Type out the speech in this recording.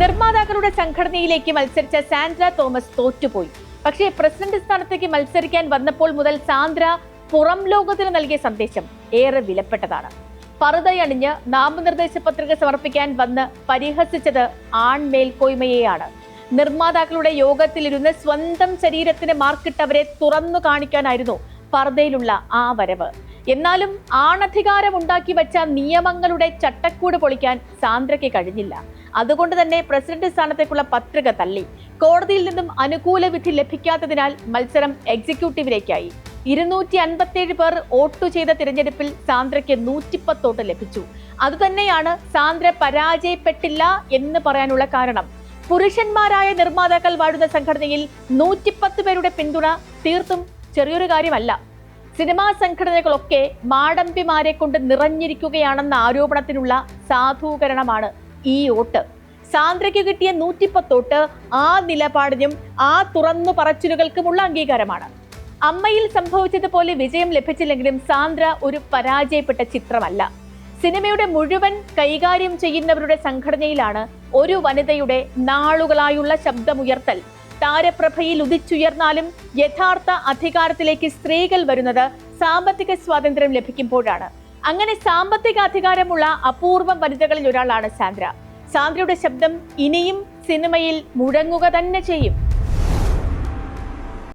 നിർമ്മാതാക്കളുടെ സംഘടനയിലേക്ക് മത്സരിച്ച സാന്ദ്ര തോമസ് തോറ്റുപോയി. പക്ഷേ പ്രസിഡന്റ് സ്ഥാനത്തേക്ക് മത്സരിക്കാൻ വന്നപ്പോൾ മുതൽ സാന്ദ്ര പുറം ലോകത്തിന് നൽകിയ സന്ദേശം ഏറെ വിലപ്പെട്ടതാണ്. പറുദയണിഞ്ഞ് നാമനിർദ്ദേശ പത്രിക സമർപ്പിക്കാൻ വന്ന് പരിഹസിച്ചത് ആൺമേൽക്കോയ്മയെയാണ്. നിർമ്മാതാക്കളുടെ യോഗത്തിലിരുന്ന് സ്വന്തം ശരീരത്തിന് മാർക്കിട്ടവരെ തുറന്നു കാണിക്കാനായിരുന്നു പർദ്ദയിലുള്ള ആ വരവ്. എന്നാലും ആണധികാരം ഉണ്ടാക്കി വെച്ച നിയമങ്ങളുടെ ചട്ടക്കൂട് പൊളിക്കാൻ സാന്ദ്രയ്ക്ക് കഴിഞ്ഞില്ല. അതുകൊണ്ട് തന്നെ പ്രസിഡന്റ് സ്ഥാനത്തേക്കുള്ള പത്രിക തള്ളി. കോടതിയിൽ നിന്നും അനുകൂല വിധി ലഭിക്കാത്തതിനാൽ മത്സരം എക്സിക്യൂട്ടീവിലേക്കായി. 257 പേർ വോട്ടു ചെയ്ത തിരഞ്ഞെടുപ്പിൽ സാന്ദ്രയ്ക്ക് 110 വോട്ട് ലഭിച്ചു. അതുതന്നെയാണ് സാന്ദ്ര പരാജയപ്പെട്ടില്ല എന്ന് പറയാനുള്ള കാരണം. പുരുഷന്മാരായ നിർമ്മാതാക്കൾ വാഴുന്ന സംഘടനയിൽ 110 പേരുടെ പിന്തുണ തീർത്തും ചെറിയൊരു കാര്യമല്ല. സിനിമാ സംഘടനകളൊക്കെ മാടമ്പിമാരെ കൊണ്ട് നിറഞ്ഞിരിക്കുകയാണെന്ന ആരോപണത്തിനുള്ള സാധൂകരണമാണ് ഈ വോട്ട്. സാന്ദ്രയ്ക്ക് കിട്ടിയ 110 വോട്ട് ആ നിലപാടിനും ആ തുറന്നു പറച്ചിലുകൾക്കുമുള്ള അംഗീകാരമാണ്. അമ്മയിൽ സംഭവിച്ചതുപോലെ വിജയം ലഭിച്ചില്ലെങ്കിലും സാന്ദ്ര ഒരു പരാജയപ്പെട്ട ചിത്രമല്ല. സിനിമയുടെ മുഴുവൻ കൈകാര്യം ചെയ്യുന്നവരുടെ സംഘടനയിലാണ് ഒരു വനിതയുടെ നാളുകളായുള്ള ശബ്ദമുയർത്തൽ. താരപ്രഭയിൽ ഉദിച്ചുയർന്നാലും യഥാർത്ഥ അധികാരത്തിലേക്ക് സ്ത്രീകൾ വരുന്നത് സാമ്പത്തിക സ്വാതന്ത്ര്യം ലഭിക്കുമ്പോഴാണ്. അങ്ങനെ സാമ്പത്തിക അധികാരമുള്ള അപൂർവം വനിതകളിൽ ഒരാളാണ് സാന്ദ്ര. സാന്ദ്രയുടെ ശബ്ദം ഇനിയും സിനിമയിൽ മുഴങ്ങുക തന്നെ ചെയ്യും.